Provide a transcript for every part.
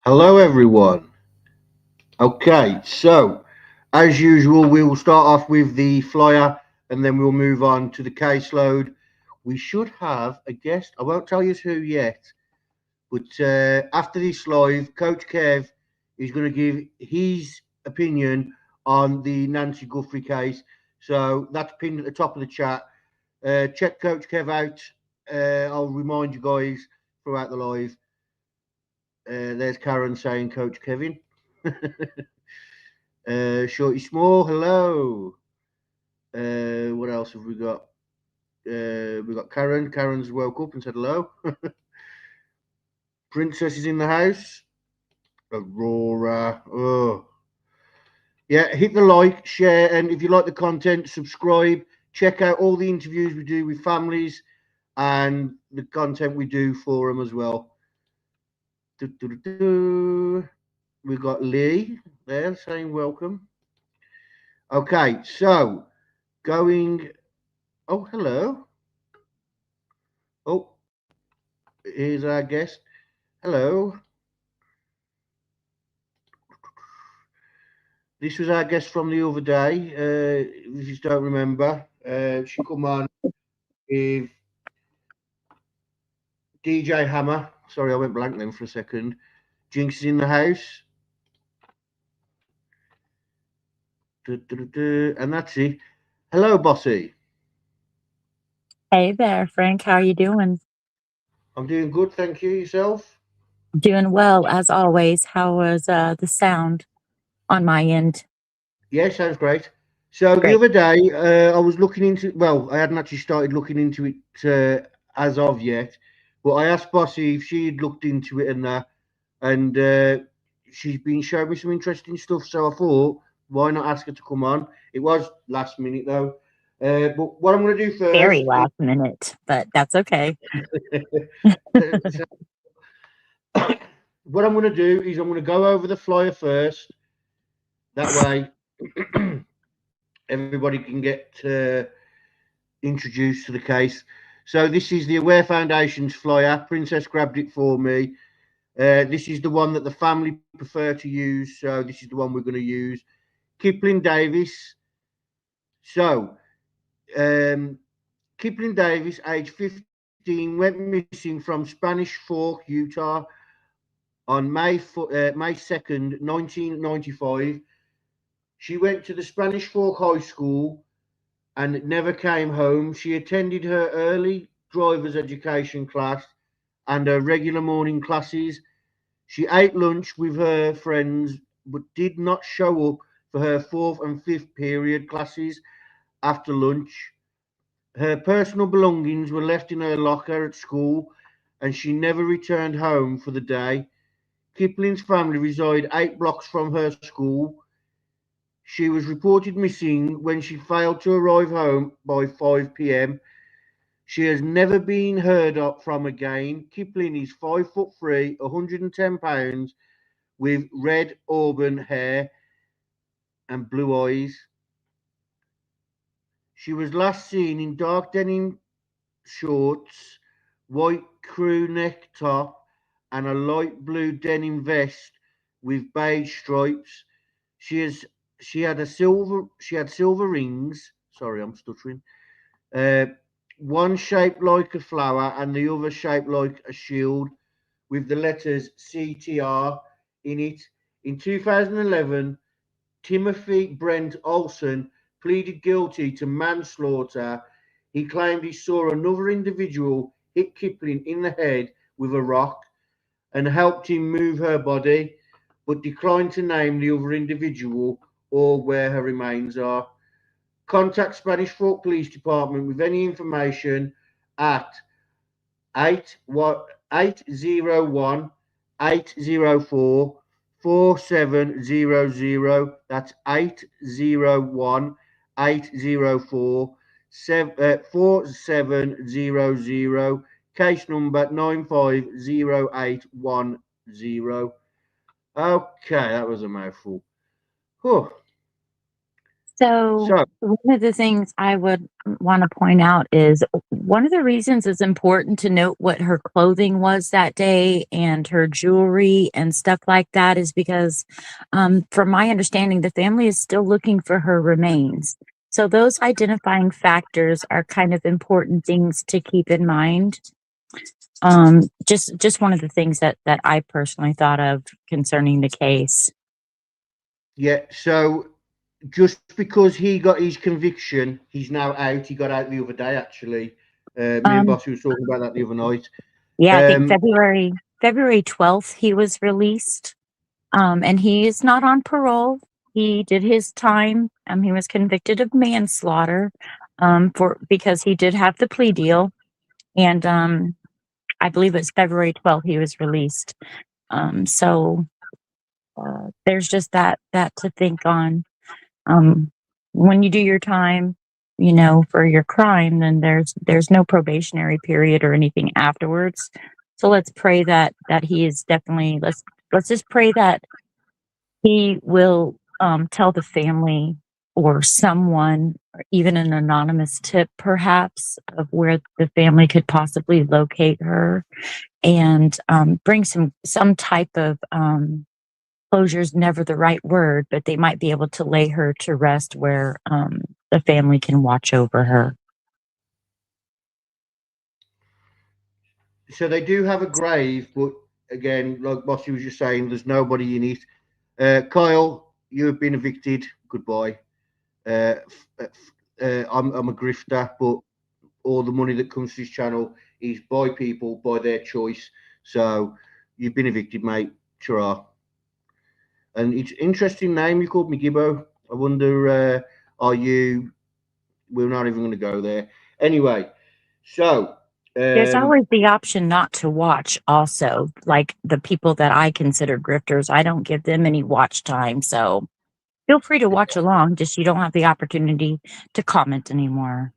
Hello, everyone. Okay, so as usual, we will start off with the flyer and then we'll move on to the caseload. We should have a guest. I won't tell you who yet, but after this live, Coach Kev is going to give his opinion on the Nancy Guthrie case. So that's pinned at the top of the chat. Check Coach Kev out. I'll remind you guys throughout the live. There's Karen saying Coach Kevin. Shorty Small, hello. What else have we got? We got Karen. Karen's woke up and said hello. Princess is in the house. Aurora. Oh. Yeah, hit the like, share, and if you like the content, subscribe. Check out all the interviews we do with families and the content we do for them as well. We've got Lee there saying welcome. Okay, so going. Oh, hello. Oh, here's our guest. Hello. This was our guest from the other day. If you just don't remember, she come on with DJ Hammer. Sorry, I went blank then for a second. Jinx is in the house. And that's it. Hello, Bossy. Hey there, Frank. How are you doing? I'm doing good, thank you. Yourself? Doing well, as always. How was the sound on my end? Yeah, sounds great. So Great. the other day, I was looking into. Well, I hadn't actually started looking into it as of yet, but I asked Bossy if she had looked into it and that, and she's been showing me some interesting stuff. So I thought, why not ask her to come on? It was last minute though, but what I'm going to do first. Very last minute, but that's okay. So, what I'm going to do is I'm going to go over the flyer first. That way, everybody can get introduced to the case. So this is the Aware Foundation's flyer. Princess grabbed it for me. This is the one that the family prefer to use. So this is the one we're going to use. Kiplyn Davis. So Kiplyn Davis, age 15, went missing from Spanish Fork, Utah on May 2nd, 1995. She went to the Spanish Fork High School and never came home. She attended her early driver's education class and her regular morning classes. She ate lunch with her friends but did not show up for her fourth and fifth period classes after lunch. Her personal belongings were left in her locker at school and she never returned home for the day. Kiplyn's family reside 8 blocks from her school. She was reported missing when she failed to arrive home by 5 p.m. She has never been heard of from again. Kiplyn is 5'3", 110 pounds, with red auburn hair and blue eyes. She was last seen in dark denim shorts, white crew neck top, and a light blue denim vest with beige stripes. She had silver rings. Sorry, I'm stuttering. One shaped like a flower and the other shaped like a shield with the letters CTR in it. In 2011, Timothy Brent Olson pleaded guilty to manslaughter. He claimed he saw another individual hit Kiplyn in the head with a rock and helped him move her body, but declined to name the other individual or where her remains are. Contact Spanish Fork Police Department with any information at 801 804 4700. That's 801 804 4700. Case number 950810. Okay, that was a mouthful. Oh, So so one of the things I would want to point out is one of the reasons it's important to note what her clothing was that day and her jewelry and stuff like that is because, from my understanding, the family is still looking for her remains. So those identifying factors are kind of important things to keep in mind. Just one of the things that I personally thought of concerning the case. yeah, so just because he got his conviction, he's now out. He got out the other day, actually. Me and Um, Bossy was talking about that the other night. Yeah, I think Um, February 12th he was released. And he is not on parole. He did his time. He was convicted of manslaughter for because he did have the plea deal. And I believe it's February 12th he was released. So there's just that to think on. When you do your time, for your crime, then there's no probationary period or anything afterwards. So let's pray that he is definitely let's just pray that he will tell the family or someone, or even an anonymous tip, perhaps, of where the family could possibly locate her, and bring some type of closure is never the right word, but they might be able to lay her to rest where the family can watch over her. so they do have a grave, but again, like Bossy was just saying, there's nobody in it. Kyle, you have been evicted. Goodbye. Uh, I'm a grifter, but all the money that comes to this channel is by people, by their choice. So you've been evicted, mate. Sure. And it's interesting name you called me Gibbo. I wonder, are you? We're not even going to go there. Anyway, so There's always the option not to watch also, like the people that I consider grifters. I don't give them any watch time, so feel free to watch along, just you don't have the opportunity to comment anymore.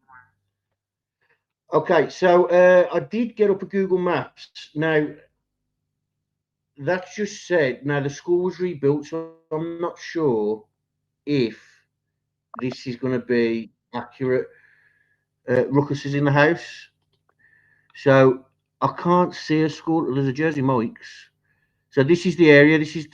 okay, so I did get up a Google Maps. Now that's just said. Now the school was rebuilt, so I'm not sure if this is going to be accurate. Ruckus is in the house, so I can't see a school. There's a Jersey Mike's. So this is the area. This is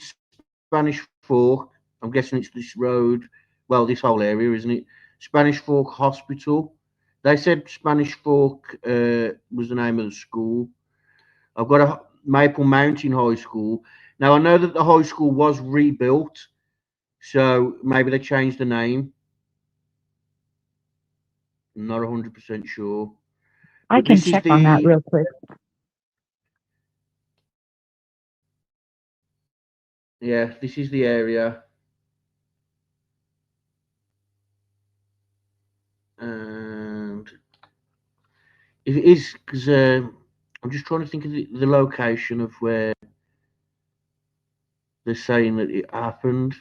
Spanish Fork. I'm guessing it's this road. Well, this whole area, isn't it? Spanish Fork Hospital. They said Spanish Fork was the name of the school. I've got a Maple Mountain High School. Now I know that the high school was rebuilt, so maybe they changed the name. I'm not 100% sure. I But can this is check on that the real quick. yeah, this is the area. And if it is, because I'm just trying to think of the location of where they're saying that it happened.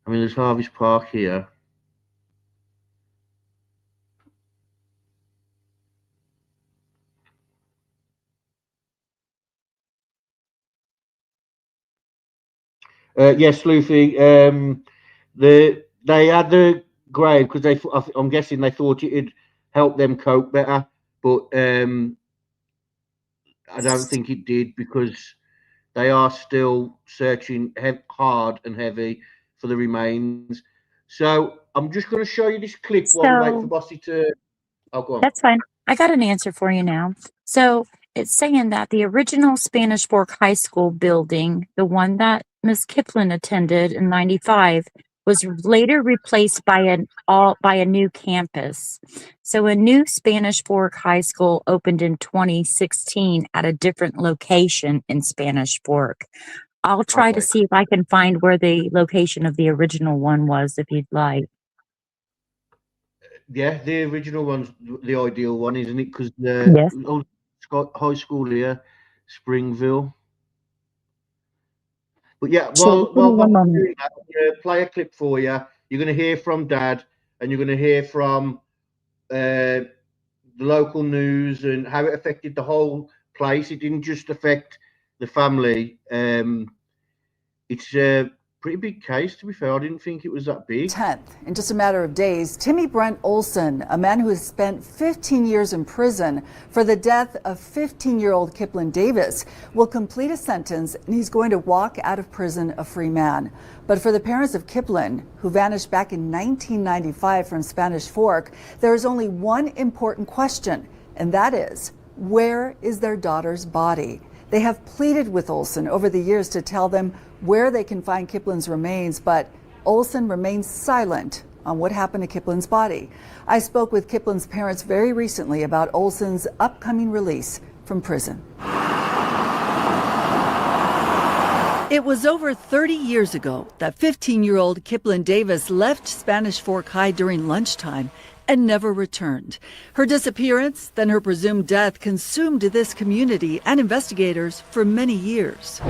I mean, there's Harvey's Park here. Yes, Luffy. They had the grave because I'm guessing they thought it'd help them cope better, but I don't think it did because they are still searching hard and heavy for the remains. So I'm just going to show you this clip while we wait for So Bossy to. Oh, go on. that's fine. I got an answer for you now. So it's saying that the original Spanish Fork High School building, the one that Miss Kiplyn attended in '95 was later replaced by a new campus. So a new Spanish Fork High School opened in 2016 at a different location in Spanish Fork. I'll try to Okay. see if I can find where the location of the original one was, if you'd like. Yeah, the original one's the ideal one, isn't it? Because the Yes. old high school here, Springville. But yeah, Sure. Just give me while one we're moment. doing that, I'm gonna play a clip for you. You're going to hear from Dad, and you're going to hear from the local news and how it affected the whole place. It didn't just affect the family. It's a pretty big case, to be fair. I didn't think it was that big. 10th, in just a matter of days, Timmy Brent Olson, a man who has spent 15 years in prison for the death of 15-year-old Kiplyn Davis, will complete a sentence and he's going to walk out of prison a free man. But for the parents of Kiplyn, who vanished back in 1995 from Spanish Fork, there is only one important question, and that is, where is their daughter's body? They have pleaded with Olson over the years to tell them where they can find Kiplyn's remains, but Olson remains silent on what happened to Kiplyn's body. I spoke with Kiplyn's parents very recently about Olson's upcoming release from prison. It was over 30 years ago that 15-year-old Kiplyn Davis left Spanish Fork High during lunchtime and never returned. Her disappearance, then her presumed death, consumed this community and investigators for many years.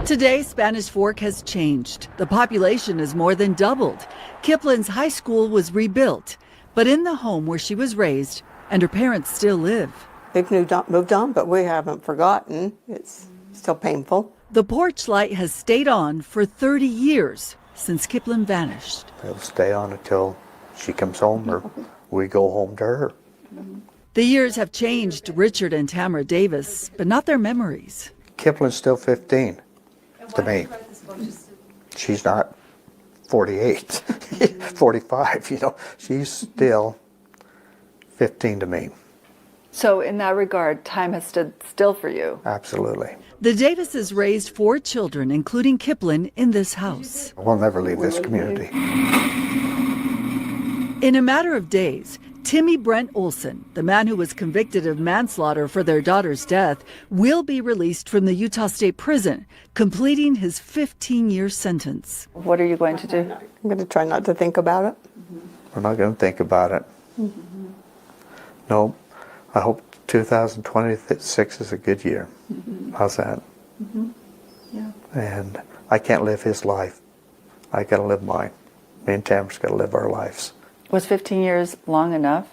Today, Spanish Fork has changed. The population has more than doubled. Kiplyn's high school was rebuilt, but in the home where she was raised and her parents still live. They've moved on, but we haven't forgotten. It's still painful. The porch light has stayed on for 30 years since Kiplyn vanished. It'll stay on until she comes home or we go home to her. The years have changed Richard and Tamara Davis, but not their memories. Kiplyn's still 15 to me. She's not 48, 45, you know. She's still 15 to me. So in that regard, time has stood still for you. Absolutely. The Davises raised 4 children, including Kiplyn, in this house. We'll never leave this community. In a matter of days, Timmy Brent Olson, the man who was convicted of manslaughter for their daughter's death, will be released from the Utah State Prison, completing his 15-year sentence. What are you going to do? I'm going to try not to think about it. We're not going to think about it. No, I hope 2026 is a good year. How's that? Yeah. And I can't live his life. I got to live mine. Me and Tamara's got to live our lives. Was 15 years long enough?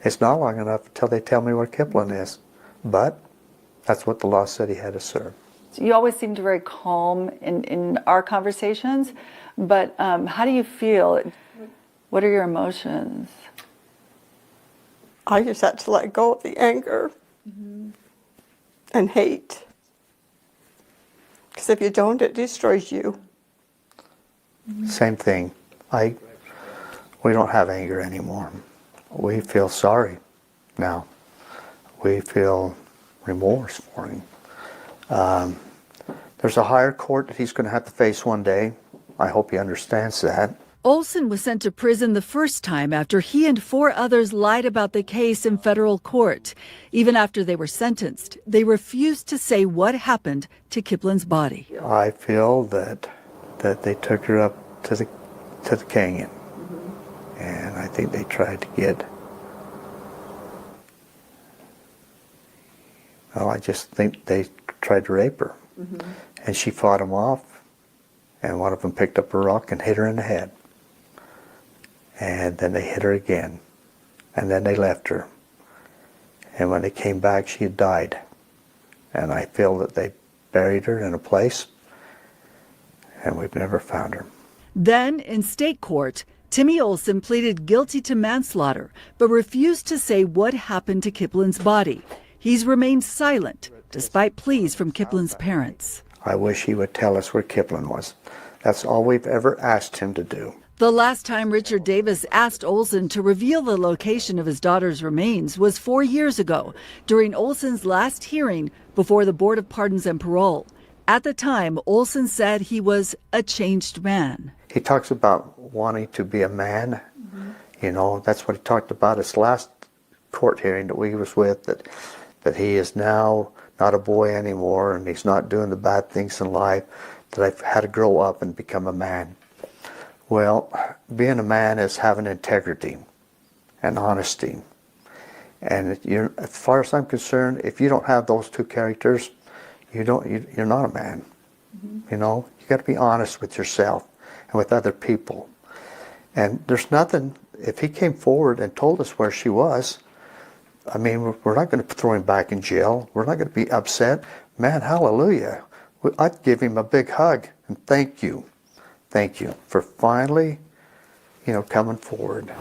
It's not long enough until they tell me where Kiplyn is. But that's what the law said he had to serve. So you always seemed very calm in our conversations, but how do you feel? What are your emotions? I just had to let go of the anger and hate. Because if you don't, it destroys you. Same thing. We don't have anger anymore. We feel sorry now. We feel remorse for him. There's a higher court that he's going to have to face one day. I hope he understands that. Olson was sent to prison the first time after he and 4 others lied about the case in federal court. Even after they were sentenced, they refused to say what happened to Kiplyn's body. I feel that they took her up to the canyon. And I think they tried to I just think they tried to rape her. And she fought them off, and one of them picked up a rock and hit her in the head. And then they hit her again, and then they left her. And when they came back, she had died. And I feel that they buried her in a place, and we've never found her. Then, in state court, Timmy Olson pleaded guilty to manslaughter, but refused to say what happened to Kiplyn's body. He's remained silent, despite pleas from Kiplyn's parents. I wish he would tell us where Kiplyn was. That's all we've ever asked him to do. The last time Richard Davis asked Olson to reveal the location of his daughter's remains was 4 years ago, during Olson's last hearing before the Board of Pardons and Parole. At the time, Olson said he was a changed man. He talks about wanting to be a man. You know, that's what he talked about his last court hearing that we was with, that he is now not a boy anymore and he's not doing the bad things in life, that I've had to grow up and become a man. Well, being a man is having integrity and honesty. And as far as I'm concerned, if you don't have those two characters, you're not a man. You know, you got to be honest with yourself and with other people. And there's nothing, if he came forward and told us where she was, I mean, we're not going to throw him back in jail. We're not going to be upset. Man, hallelujah. I'd give him a big hug and thank you. Thank you for finally, coming forward.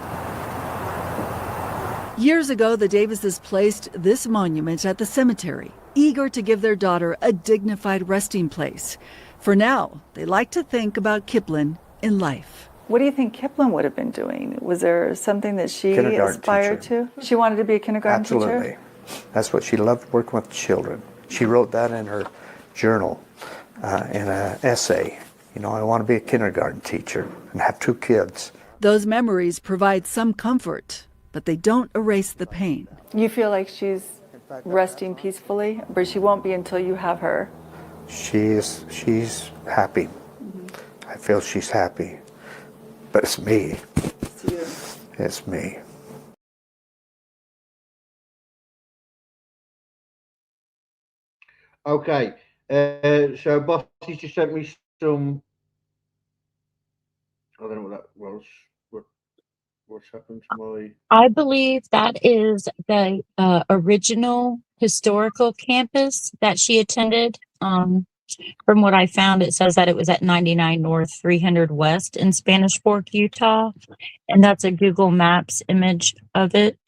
Years ago, the Davises placed this monument at the cemetery, eager to give their daughter a dignified resting place. For now, they like to think about Kiplyn in life. What do you think Kiplyn would have been doing? Was there something that she aspired to? She wanted to be a kindergarten teacher? Absolutely. That's what she loved, working with children. She wrote that in her journal, in an essay. I want to be a kindergarten teacher and have 2 kids. Those memories provide some comfort, but they don't erase the pain. You feel like she's resting peacefully, but she won't be until you have her? She's happy. I feel she's happy. But it's me. It's you. It's me. Okay. So Bossy just sent me some. I don't know what that was. What's happened to my? I believe that is the original historical campus that she attended. From what I found, it says that it was at 99 North, 300 West in Spanish Fork, Utah. And that's a Google Maps image of it.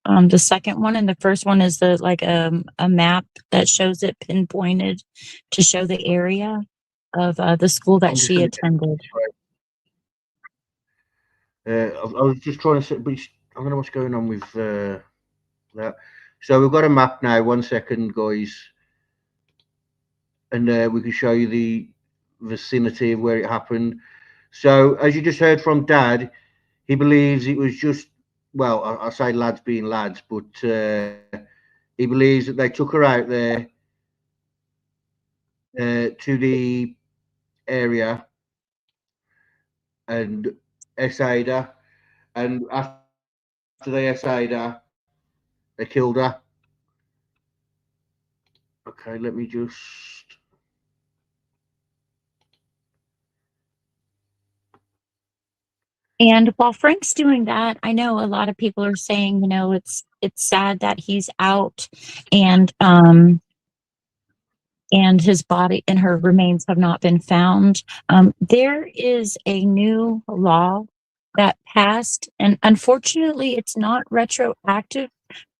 The second one, and the first one is a map that shows it pinpointed to show the area of the school that she attended. I was just trying to say, but I don't know what's going on with that. So we've got a map now. 1 second, guys, and we can show you the vicinity of where it happened. So as you just heard from Dad, he believes it was just, well, I say lads being lads, but he believes that they took her out there to the area and essayed her, and after they essayed her, they killed her. Okay, let me just. And while Frank's doing that, I know a lot of people are saying, it's sad that he's out and his body and her remains have not been found. There is a new law that passed, and unfortunately it's not retroactive,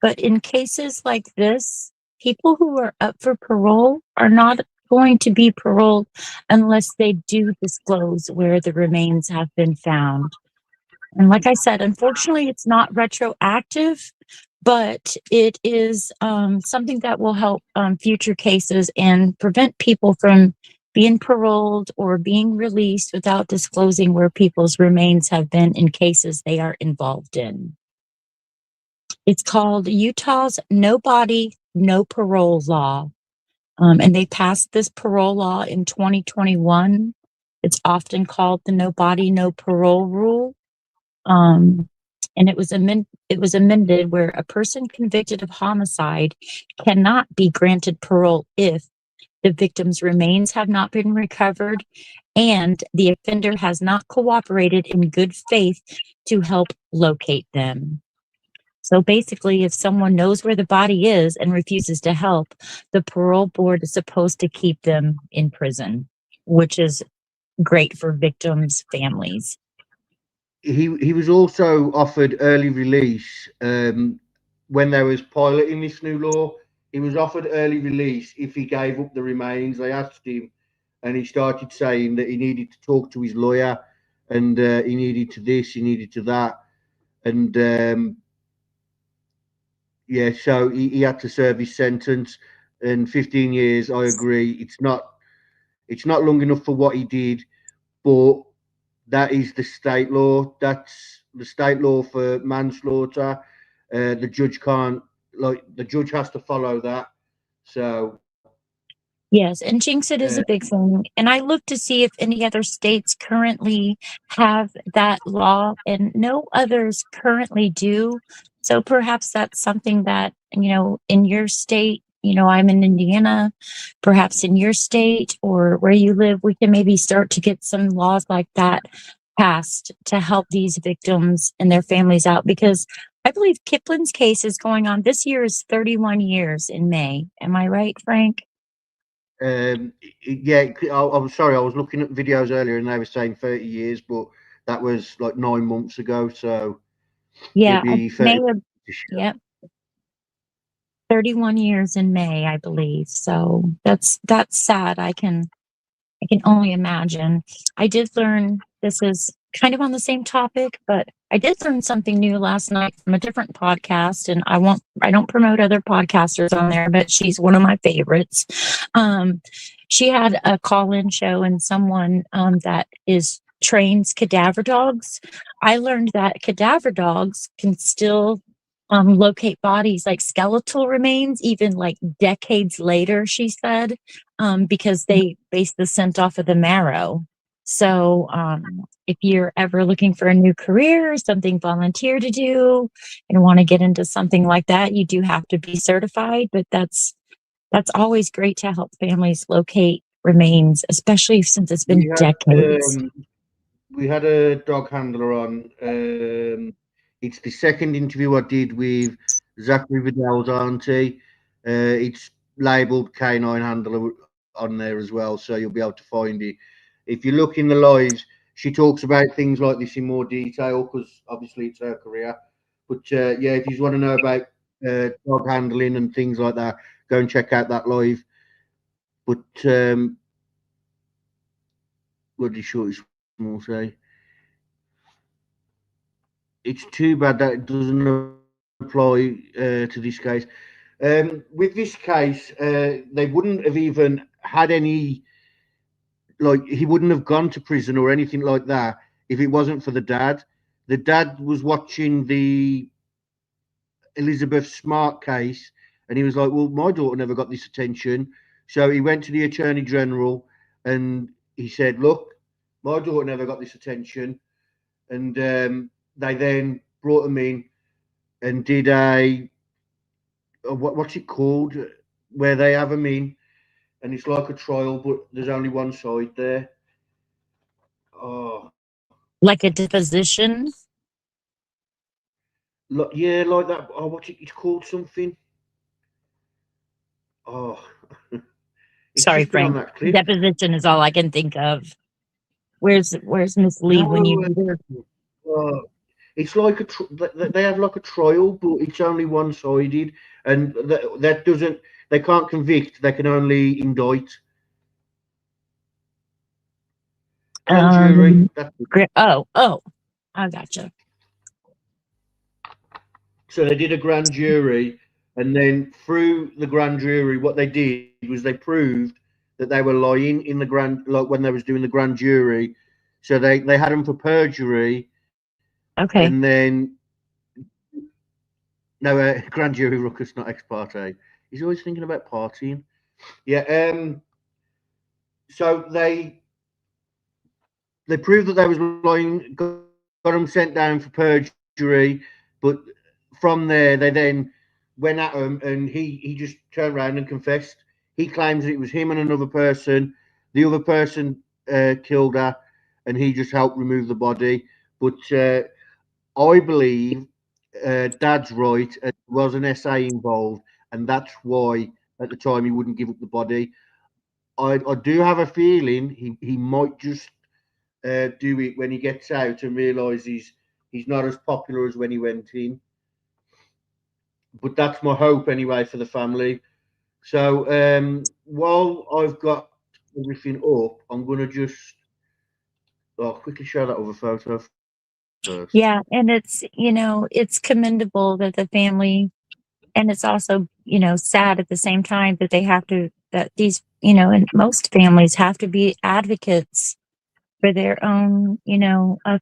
but in cases like this, people who are up for parole are not going to be paroled unless they do disclose where the remains have been found. And like I said, unfortunately, it's not retroactive, but it is something that will help future cases and prevent people from being paroled or being released without disclosing where people's remains have been in cases they are involved in. It's called Utah's No Body, No Parole Law. And they passed this parole law in 2021. It's often called the No Body, No Parole Rule. And it was amended where a person convicted of homicide cannot be granted parole if the victim's remains have not been recovered and the offender has not cooperated in good faith to help locate them. So basically, if someone knows where the body is and refuses to help, the parole board is supposed to keep them in prison, which is great for victims' families. He was also offered early release when they was piloting this new law. He was offered early release if he gave up the remains. They asked him, and he started saying that he needed to talk to his lawyer and he needed to this, he needed to that, and yeah, so he had to serve his sentence. And 15 years, I agree, it's not long enough for what he did, but that is the state law. That's the state law for manslaughter. The judge can't, like, the judge has to follow that. So Yes, and jinx it is a big thing. And I looked to see if any other states currently have that law, and no others currently do. So perhaps that's something that, in your state, I'm in Indiana, perhaps in your state or where you live, we can maybe start to get some laws like that passed to help these victims and their families out. Because I believe Kiplyn's case is going on. This year is 31 years in May. Am I right, Frank? yeah, I'm sorry, I was looking at videos earlier and they were saying 30 years, but that was like 9 months ago. So it'd Yeah, be May 30 of, yep, 31 years in May, I believe. So that's sad. I can only imagine. I did learn, this is kind of on the same topic, but I did learn something new last night from a different podcast, and I don't promote other podcasters on there, but she's one of my favorites. Um, she had a call-in show, and someone that is trains cadaver dogs. I learned that cadaver dogs can still locate bodies, like skeletal remains, even like decades later, she said, because they base the scent off of the marrow. So if you're ever looking for a new career, something volunteer to do, and want to get into something like that, you do have to be certified. But that's always great to help families locate remains, especially since it's been we had decades. we had a dog handler on. It's the second interview I did with Zachary Vidal's auntie. It's labelled Canine Handler on there as well, so you'll be able to find it. If you look in the lives, she talks about things like this in more detail because obviously it's her career. But yeah, if you want to know about dog handling and things like that, go and check out that live. But what did Shorty Small say? It's too bad that it doesn't apply to this case. With this case, they wouldn't have even had any, like, he wouldn't have gone to prison or anything like that if it wasn't for the dad. The dad was watching the Elizabeth Smart case and he was like, well, my daughter never got this attention. So he went to the Attorney General and he said, look, my daughter never got this attention. And they then brought him in and did what's it called, where they have them in, and it's like a trial, but there's only one side there. Oh, Like a deposition. yeah, like that. Oh, it's called something. Oh, it's Sorry, just been on Frank. that clip. Deposition is all I can think of. Where's Miss Lee when you No, need her? uh, it's like they have like a trial, but it's only one sided, and that doesn't. They can't convict. They can only indict. Grand jury. That's it. Oh, I gotcha. So they did a grand jury, and then through the grand jury, what they did was they proved that they were lying in the grand, like when they was doing the grand jury. So they had them for perjury, Okay. and then no, grand jury ruckus, not ex parte. He's always thinking about partying. Yeah. So they proved that they was lying, got them sent down for perjury, but from there they then went at him, and he just turned around and confessed. He claims that it was him and another person. The other person killed her, and he just helped remove the body. But I believe Dad's right. There was an SA involved, and that's why at the time he wouldn't give up the body. I do have a feeling he might just do it when he gets out and realizes he's not as popular as when he went in. But that's my hope anyway for the family. So while I've got everything up, I'm gonna just I'll quickly show that other photo first. Yeah, and it's, it's commendable that the family, and it's also, sad at the same time that that these, and most families have to be advocates for their own,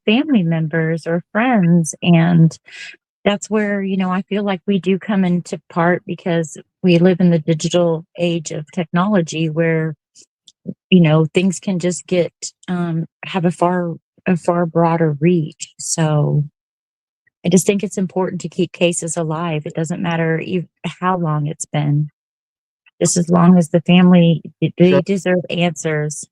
family members or friends. And that's where, I feel like we do come into part because we live in the digital age of technology where, things can just have a far broader reach. So I just think it's important to keep cases alive. It doesn't matter how long it's been, just as long as the family, So they deserve answers.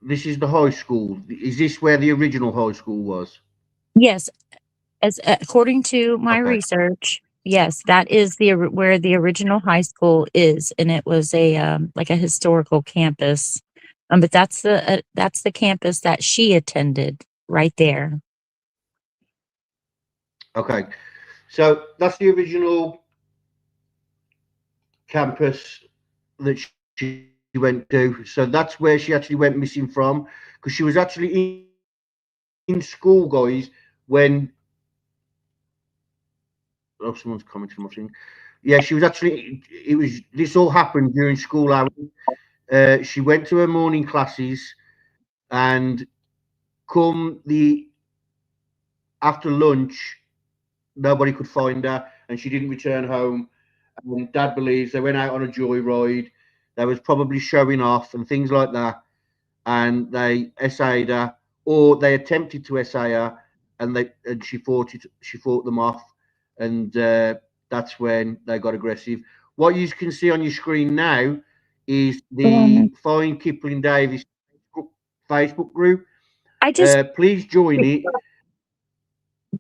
this is the high school. Is this where the original high school was? Yes, as according to my Okay. research, yes, that is where the original high school is, and it was a like a historical campus. But that's the campus that she attended right there. Okay. So that's the original campus that she went to. So that's where she actually went missing from, because she was actually in school, guys, when someone's commenting on my thing. Yeah, she was actually. It was. This all happened during school hours. She went to her morning classes, and come the after lunch, nobody could find her, and she didn't return home. And Dad believes they went out on a joyride. They was probably showing off and things like that, and they essayed her, or they attempted to essay her, and she fought them off, and that's when they got aggressive. What you can see on your screen now is the Find Kiplyn Davis Facebook group. I just Please join it.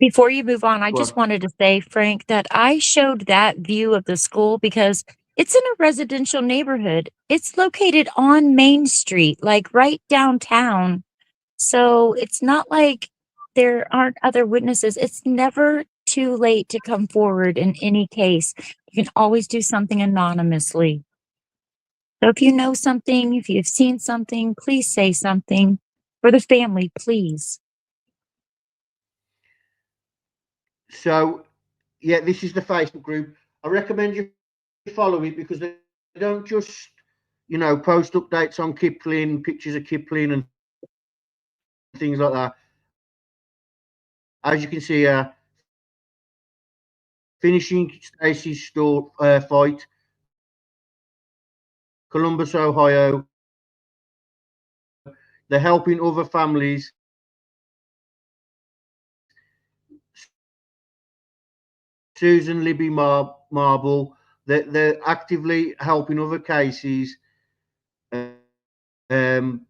Before you move on, I Go just on. wanted to say, Frank, that I showed that view of the school because it's in a residential neighborhood. It's located on Main Street, like right downtown. So it's not like there aren't other witnesses. It's never too late to come forward in any case. You can always do something anonymously. So if you know something, if you've seen something, please say something for the family, please. So, yeah, this is the Facebook group. I recommend you follow it because they don't just, post updates on Kiplyn, pictures of Kiplyn, and things like that. As you can see, finishing Stacey's fight, Columbus, Ohio. They're helping other families. Susan Libby Marble. They're actively helping other cases. Um,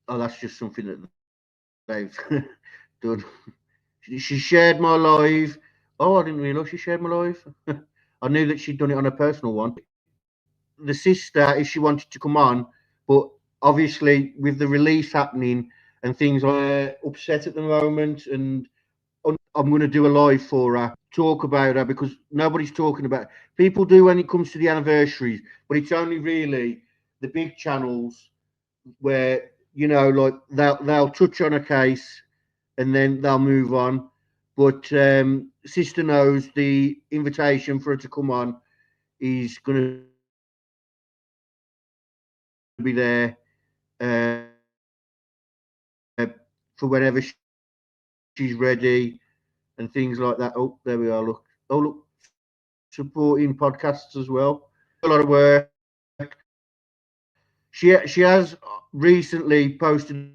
oh, that's just something that they've done. She shared my live. Oh, I didn't realise she shared my live. I knew that she'd done it on a personal one. The sister, if she wanted to come on, but obviously with the release happening and things, are upset at the moment, and I'm going to do a live for her, talk about her, because nobody's talking about it. People do when it comes to the anniversaries, but it's only really the big channels where like they'll touch on a case and then they'll move on. But sister knows the invitation for her to come on is going to be there uh, for whenever she's ready and things like that. Oh, there we are. Look. Oh, look. Supporting podcasts as well. A lot of work. She has recently posted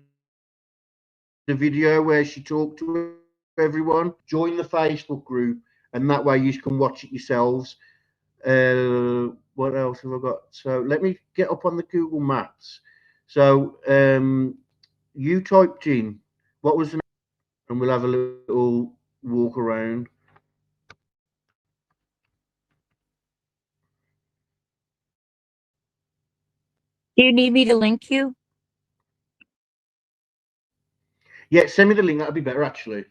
a video where she talked to everyone. Join the Facebook group, and that way you can watch it yourselves. What else have I got? So let me get up on the Google Maps. So you typed in what was the name, and we'll have a little walk around. Do you need me to link you? Yeah, send me the link. That'd be better actually.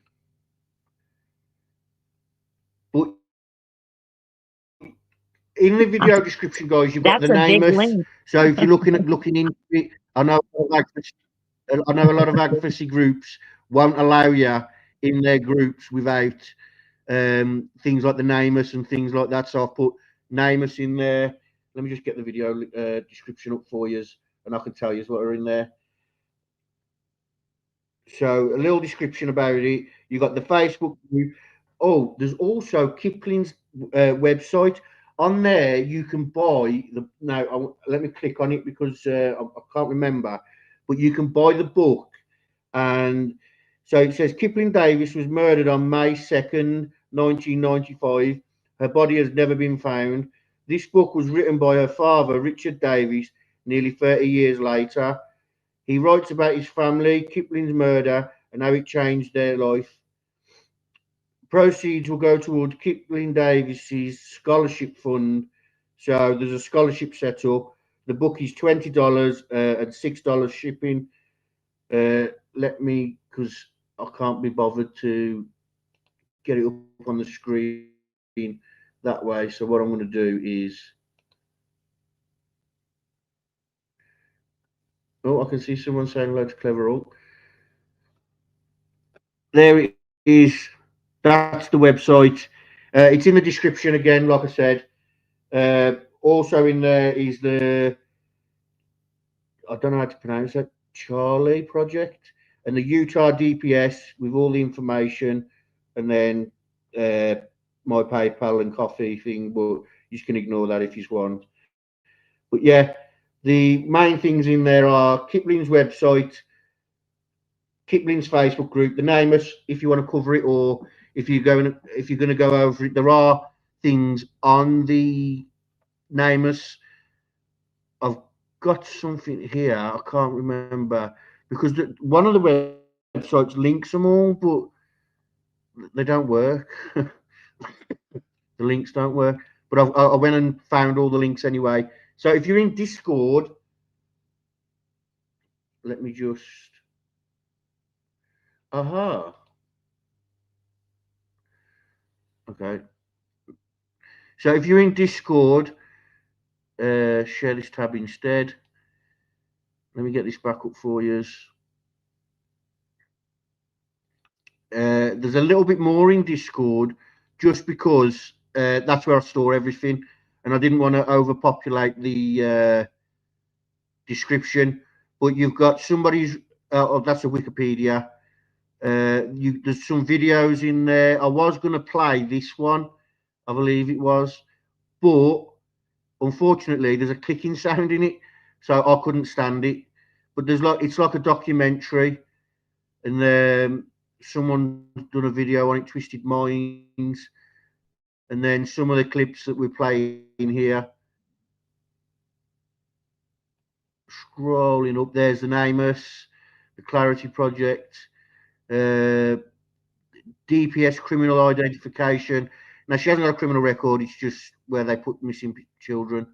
But in the video description, guys, you've got the That's a big nameless. link. So if you're looking into it, I know a lot of advocacy groups won't allow you in their groups without things like the nameless and things like that. So I've put nameless in there. Let me just get the video description up for you, and I can tell you what are in there. So a little description about it. You got the Facebook group. Oh, there's also Kiplyn's website. On there, you can buy the. Now, let me click on it because I can't remember, but you can buy the book. And so it says Kiplyn Davis was murdered on May 2nd, 1995. Her body has never been found. This book was written by her father, Richard Davis, nearly 30 years later. He writes about his family, Kiplyn's murder, and how it changed their life. Proceeds will go toward Kiplyn Davis's scholarship fund. So there's a scholarship set up. The book is $20 and $6 shipping. Let me, because I can't be bothered to get it up on the screen that way. So what I'm going to do is, oh, I can see someone saying hello to Clever Hulk. There it is. That's the website. It's in the description again, like I said. Also in there is the, I don't know how to pronounce it, Charlie Project, and the Utah DPS with all the information, and then my PayPal and coffee thing, but you can ignore that if you want. But yeah, the main things in there are Kiplyn's website, Kiplyn's Facebook group, the Nameless, if you want to cover it, or if you're going to go over it. There are things on the Nameless. I've got something here. I can't remember because one of the websites links them all, but they don't work. The links don't work. But I went and found all the links anyway. So if you're in Discord, let me just. Aha. Okay. So if you're in Discord, share this tab instead. Let me get this back up for you. There's a little bit more in Discord just because that's where I store everything, and I didn't want to overpopulate the description. But you've got somebody's. Oh, that's a Wikipedia. There's some videos in there. I was going to play this one, I believe it was, but unfortunately there's a clicking sound in it, so I couldn't stand it. But it's like a documentary, and someone done a video on it, Twisted Minds, and then some of the clips that we're playing here. Scrolling up, there's the Nameless, the Clarity Project, DPS criminal identification. Now she hasn't got a criminal record; it's just where they put missing children.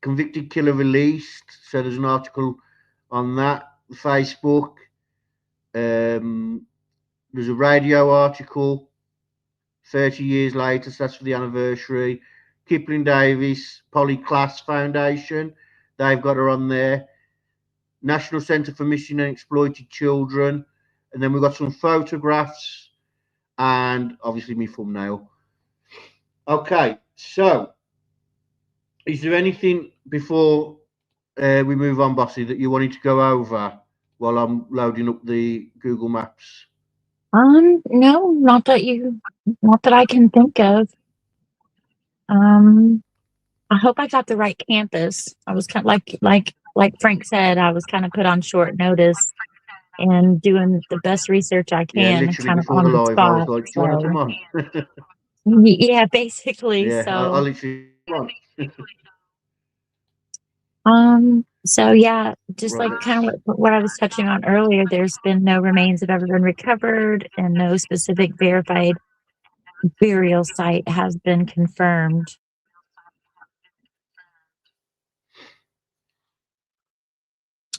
Convicted killer released. So there's an article on that. Facebook. There's a radio article. 30 years later, so that's for the anniversary. Kiplyn Davis, Polyclass Foundation, they've got her on there. National Centre for Missing and Exploited Children, and then we've got some photographs, and obviously my thumbnail. Okay, so is there anything before we move on, Bossy, that you wanted to go over while I'm loading up the Google Maps? No, not that I can think of. I hope I got the right campus. I was kind of like Frank said, I was kind of put on short notice and doing the best research I Yeah, can, literally kind of before the on the live, I was spot. like, "Do you want to So come on?" yeah, basically. Yeah, I So literally. so yeah, just Right, like kind of what I was touching on earlier, there's been no remains have ever been recovered, and no specific verified burial site has been confirmed.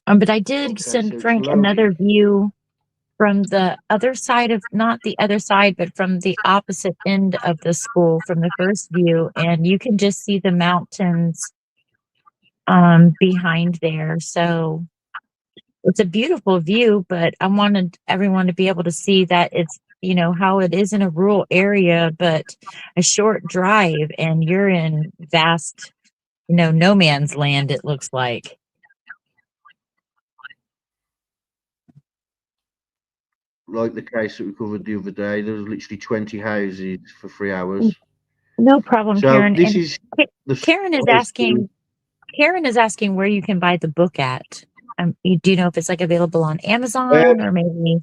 But I did Okay, so send it's Frank another loading. view from the other side of, not the other side, but from the opposite end of the school from the first view, and you can just see the mountains behind there. So it's a beautiful view, but I wanted everyone to be able to see that it's, you know, how it is in a rural area, but a short drive and you're in vast, you know, no man's land, it looks like. Like the case that we covered the other day, there was literally 20 houses for 3 hours. No problem, So Karen. this And is the Karen is size asking, where you can buy the book at. Do you know if it's like available on Amazon or maybe?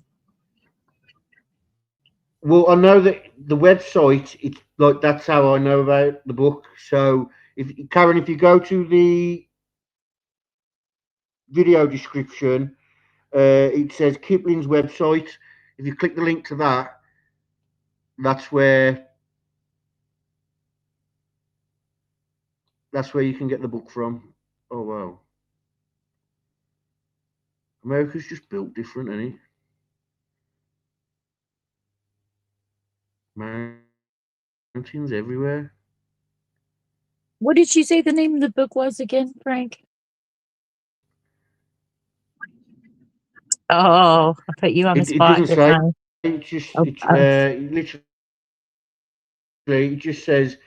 Well, I know that the website, it's like that's how I know about the book. So, if Karen, if you go to the video description, it says Kiplyn's website. If you click the link to that, that's where you can get the book from. Oh wow, America's just built different, isn't it? Mountains everywhere. What did you say the name of the book was again, Frank? Oh, I put you on the It spot, doesn't didn't say. I? It just Oh, literally it just says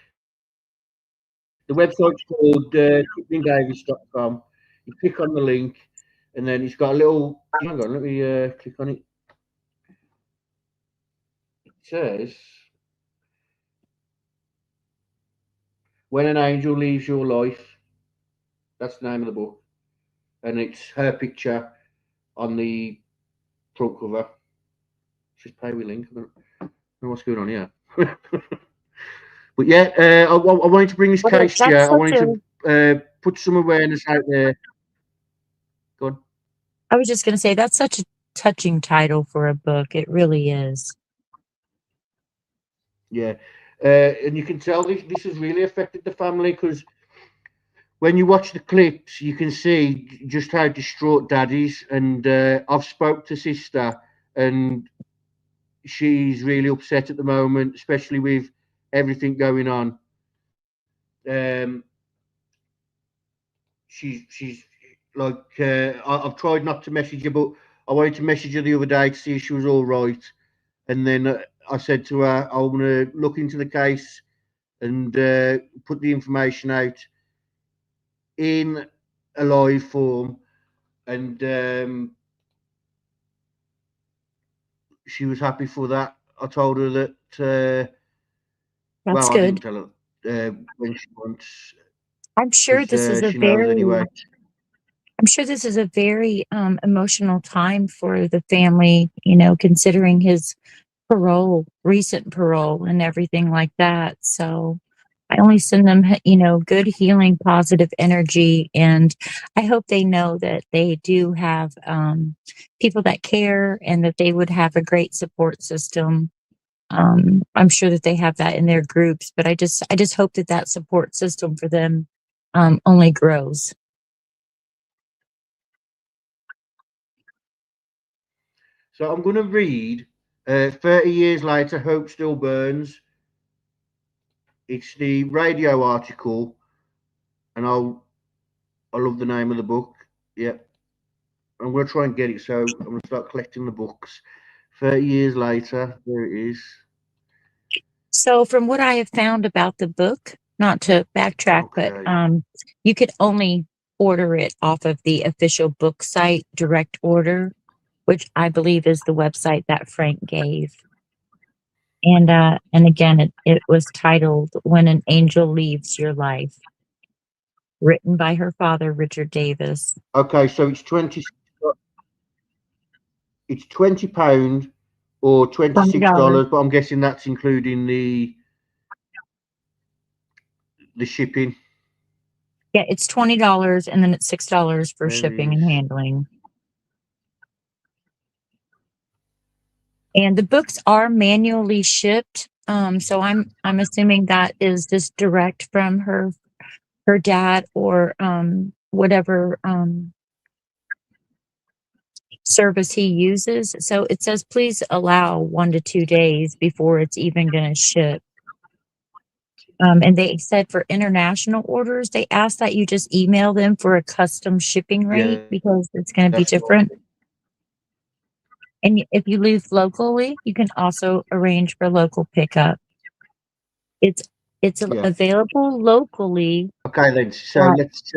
the website's called kiplyndavis.com. You click on the link, and then it's got a little. Hang on, let me click on it. It says, "When an angel leaves your life." That's the name of the book, and it's her picture on the front cover. Just pay with link. I don't know what's going on here. But yeah, I wanted to bring this case to you. that's I such wanted a. to put some awareness out there. Go on. I was just going to say that's such a touching title for a book. It really is. Yeah, and you can tell this has really affected the family because when you watch the clips, you can see just how distraught Dad is. And I've spoke to sister, and she's really upset at the moment, especially with everything going on. Um, she's like I've tried not to message her, but I wanted to message her the other day to see if she was all right. And then I said to her, I want to look into the case and put the information out in a live form. And she was happy for that. I told her that, That's well, I didn't good. tell her when she wants, I'm sure because this is a she knows very. anyway. I'm sure this is a very emotional time for the family. You know, considering his parole, recent parole, and everything like that. So I only send them, you know, good healing, positive energy. And I hope they know that they do have people that care and that they would have a great support system. I'm sure that they have that in their groups, but I just hope that that support system for them only grows. So I'm going to read 30 Years Later, Hope Still Burns. It's the radio article, and I love the name of the book. Yeah, I'm going to try and get it. So I'm going to start collecting the books. 30 years later, there it is. So, from what I have found about the book, not to backtrack, but Okay. you could only order it off of the official book site, direct order, which I believe is the website that Frank gave. And again, it was titled "When an Angel Leaves Your Life," written by her father, Richard Davis. Okay, so it's £20 or $20. $26, but I'm guessing that's including the shipping. Yeah, it's $20, and then it's $6 for There shipping is. and handling. And the books are manually shipped. So I'm assuming that is just direct from her dad or whatever service he uses. So it says, please allow 1 to 2 days before it's even going to ship. And they said for international orders, they asked that you just email them for a custom shipping rate Yeah, because it's going to be that's right. different. And if you live locally, you can also arrange for local pickup. It's Yeah. available locally. Okay then. So let's.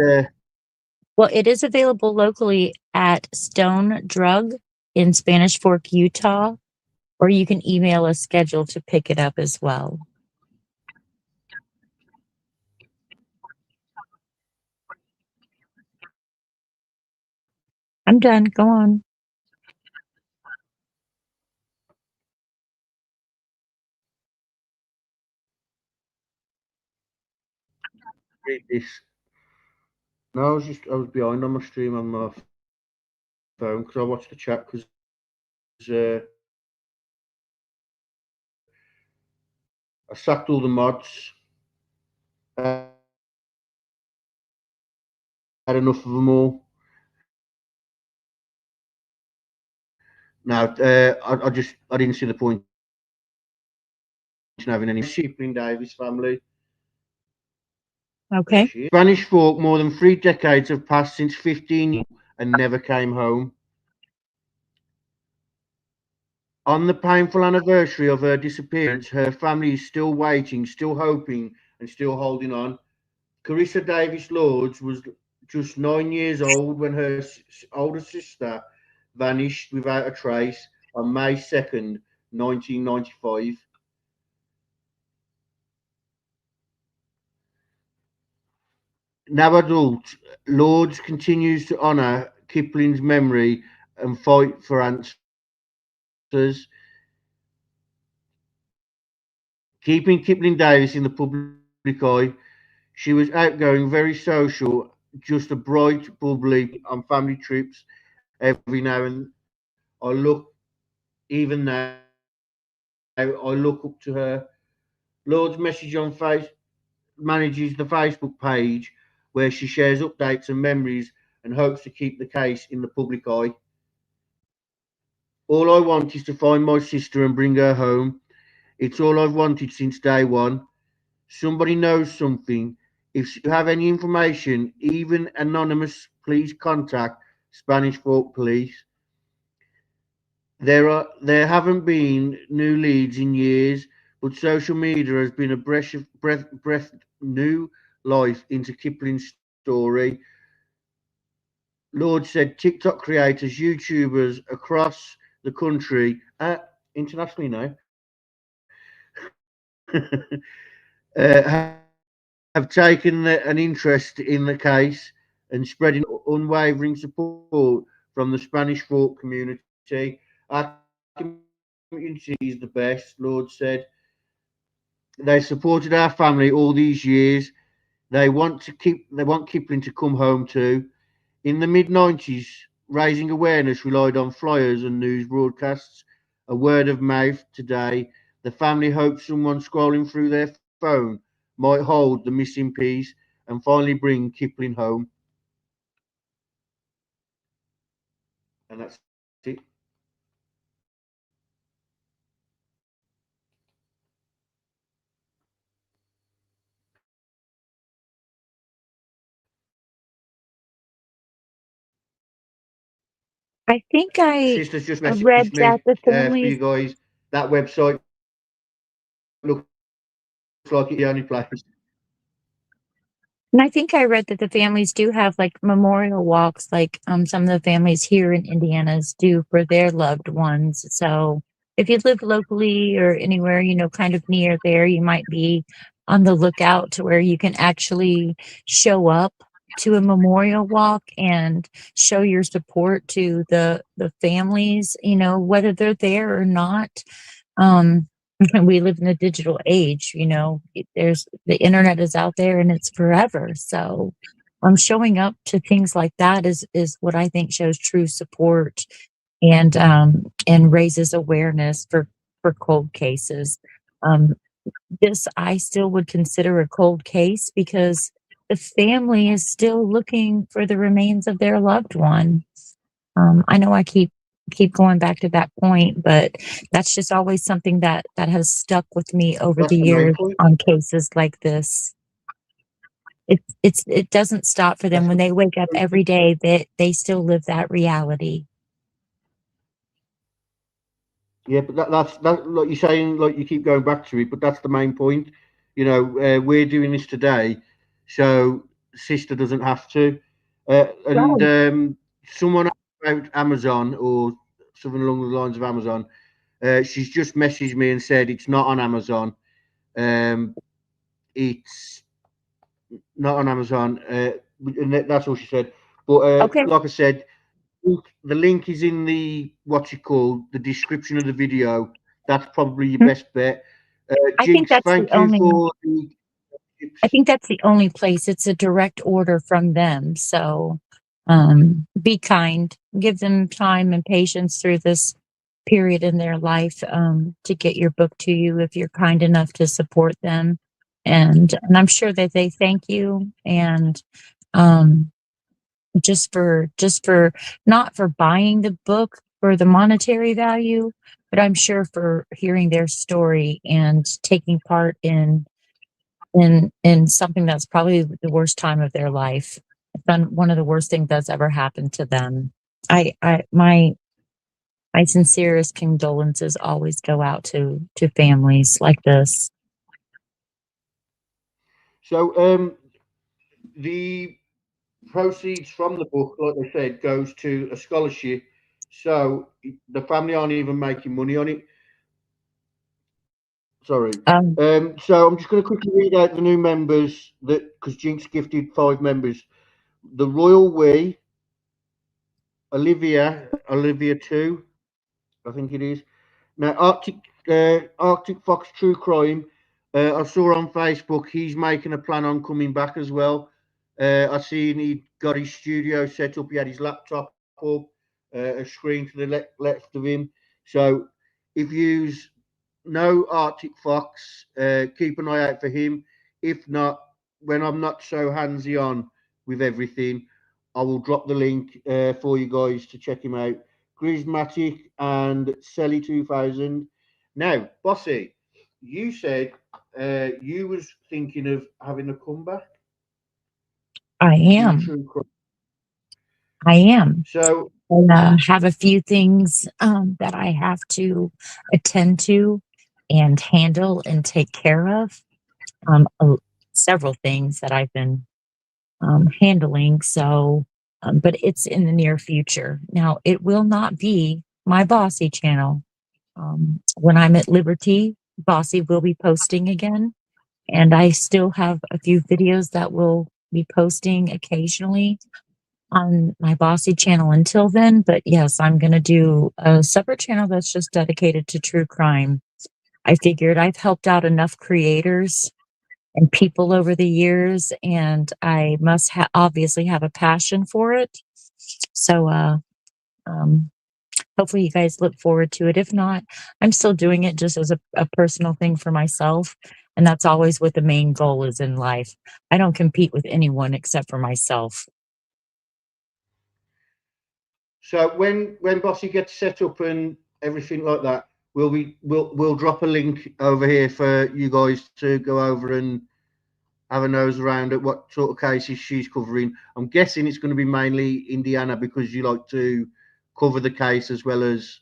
Well, it is available locally at Stone Drug in Spanish Fork, Utah, or you can email a schedule to pick it up as well. I'm done. Go on. Read this. No, I was behind on my stream on my phone because I watched the chat because I sacked all the mods. Had enough of them all. No, I didn't see the point in having any Kiplyn Davis family. Okay. Spanish Fork, more than 3 decades have passed since 15 years and never came home. On the painful anniversary of her disappearance, her family is still waiting, still hoping, and still holding on. Carissa Davis Lords was just 9 years old when her older sister vanished without a trace on May 2nd, 1995. Now adult, Lords continues to honour Kipling's memory and fight for answers, keeping Kiplyn Davis in the public eye. She was outgoing, very social, just a bright, bubbly on family trips every now and I look, even now, I look up to her. Lord's message on face manages the Facebook page where she shares updates and memories and hopes to keep the case in the public eye. All I want is to find my sister and bring her home. It's all I've wanted since day one. Somebody knows something. If you have any information, even anonymous, please contact Spanish Fork Police. There haven't been new leads in years, but social media has been a breath new life into Kipling's story. Lord said TikTok creators, YouTubers across the country, internationally now, have taken an interest in the case and spreading unwavering support from the Spanish Fork community. Our community is the best, Lord said. They supported our family all these years. They want Kipling to come home too. In the mid 90s, raising awareness relied on flyers and news broadcasts. A word of mouth today. The family hopes someone scrolling through their phone might hold the missing piece and finally bring Kipling home. And that's it. I think I Sister's just read messaged that me the for you families, guys. That website looks like it's the only place. and I think I read that the families do have like memorial walks, like some of the families here in Indiana's do for their loved ones. So if you live locally or anywhere, kind of near there, you might be on the lookout to where you can actually show up to a memorial walk and show your support to the families, whether they're there or not. Um, we live in a digital age, there's the internet is out there and it's forever. So showing up to things like that is what I think shows true support and raises awareness for cold cases. Um, this I still would consider a cold case because the family is still looking for the remains of their loved one. I know I keep keep going back to that point, but that's just always something that has stuck with me over That's the the main years point. on cases like this. It doesn't stop for them That's when the they wake up every day. They still live that reality. Yeah, but that's like you're saying, like you keep going back to it, but that's the main point. You know, we're doing this today, so sister doesn't have to. And Right. someone about Amazon or something along the lines of Amazon, she's just messaged me and said it's not on Amazon. It's not on Amazon, and that's all she said. But Okay. like I said, the link is in the what's it called, the description of the video. That's probably your Mhm. best bet. I think Jinx, that's the thank you only for the tips. I think that's the only place. It's a direct order from them. So be kind, give them time and patience through this period in their life to get your book to you if you're kind enough to support them. And I'm sure that they thank you and um, just for not for buying the book for the monetary value, but I'm sure for hearing their story and taking part in something that's probably the worst time of their life. It's been one of the worst things that's ever happened to them. My sincerest condolences always go out to families like this. So the proceeds from the book, like I said, goes to a scholarship. So the family aren't even making money on it. Sorry. Um, So I'm just going to quickly read out the new members that because Jinx gifted 5 members. The Royal We, Olivia 2, I think it is. Now, Arctic Fox True Crime. I saw on Facebook he's making a plan on coming back as well. I seen he got his studio set up. He had his laptop up, a screen to the left of him. So if you know Arctic Fox, keep an eye out for him. If not, when I'm not so handsy on with everything, I will drop the link for you guys to check him out. Grismatic and Selly 2000. Now, Bossy, you said you was thinking of having a comeback I in am. true crime. I am. So, And have a few things that I have to attend to and handle and take care of. Several things that I've been handling. So, but it's in the near future. Now, it will not be my Bossy channel. When I'm at liberty, Bossy will be posting again. And I still have a few videos that will be posting occasionally on my Bossy channel until then. But yes, I'm going to do a separate channel that's just dedicated to true crime. I figured I've helped out enough creators and people over the years, and I must obviously have a passion for it. So, um, hopefully, you guys look forward to it. If not, I'm still doing it just as a personal thing for myself. And that's always what the main goal is in life. I don't compete with anyone except for myself. when Bossy gets set up and everything like that, we'll drop a link over here for you guys to go over and have a nose around at what sort of cases she's covering. I'm guessing it's going to be mainly Indiana because you like to cover the case as well as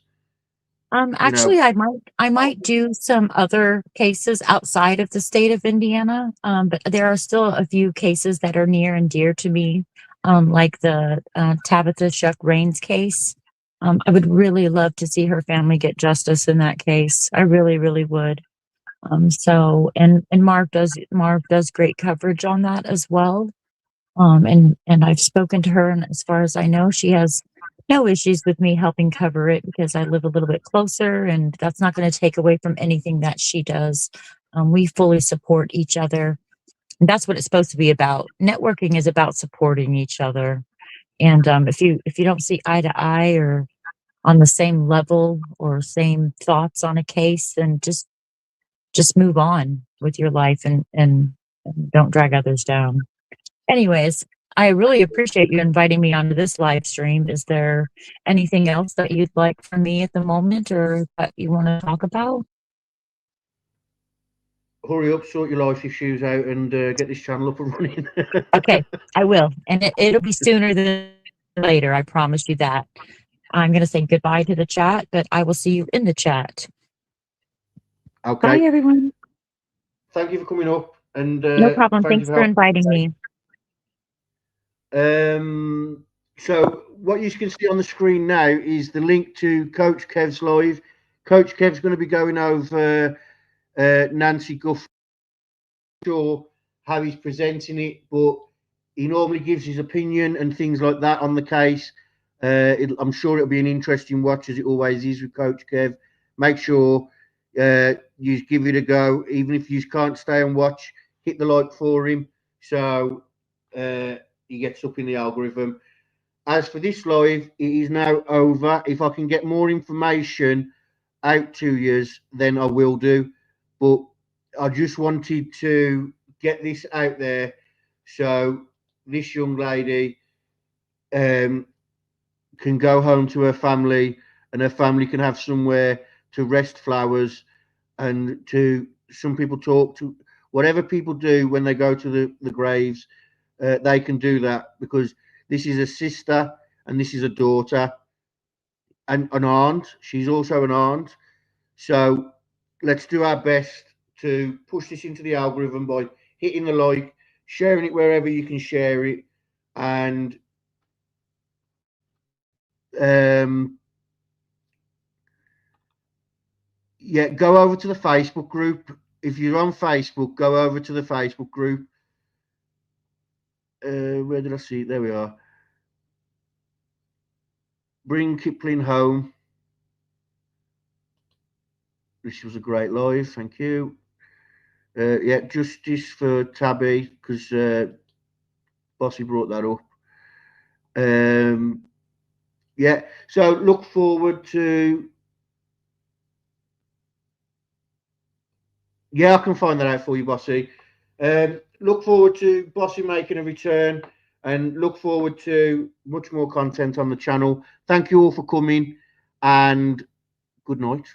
you Actually, know. I might do some other cases outside of the state of Indiana. But there are still a few cases that are near and dear to me, like the Tabitha Shuck Rains case. I would really love to see her family get justice in that case. I really, really would. So and Marv does great coverage on that as well. And I've spoken to her, and as far as I know, she has no issues with me helping cover it because I live a little bit closer, and that's not going to take away from anything that she does. We fully support each other, and that's what it's supposed to be about. Networking is about supporting each other. And if you don't see eye to eye or on the same level or same thoughts on a case, then just move on with your life and don't drag others down. Anyways, I really appreciate you inviting me onto this live stream. Is there anything else that you'd like from me at the moment or that you want to talk about? Hurry up, sort your life issues out, and get this channel up and running. Okay, I will. And it'll be sooner than later. I promise you that. I'm going to say goodbye to the chat, but I will see you in the chat. Okay. Bye, everyone. Thank you for coming up, and No problem. thank you Thanks for inviting me. So what you can see on the screen now is the link to Coach Kev's live. Coach Kev's going to be going over Nancy Guff, sure how he's presenting it, but he normally gives his opinion and things like that on the case. I'm sure it'll be an interesting watch, as it always is with Coach Kev. Make sure you give it a go, even if you can't stay and watch. Hit the like for him, so he gets up in the algorithm. As for this live, it is now over. If I can get more information out to you, then I will do. But I just wanted to get this out there so this young lady can go home to her family, and her family can have somewhere to rest flowers, and to some people talk to whatever people do when they go to the graves. They can do that, because this is a sister and this is a daughter and an aunt. She's also an aunt. So let's do our best to push this into the algorithm by hitting the like, sharing it wherever you can share it, and yeah, go over to the Facebook group. If you're on Facebook, go over to the Facebook group. Where did I see it? There we are. Bring Kiplyn home. This was a great live. Thank you. Yeah, justice for Tabby, because Bossy brought that up. Yeah, so look forward to. Yeah, I can find that out for you, Bossy. Look forward to Bossy making a return, and look forward to much more content on the channel. Thank you all for coming, and good night.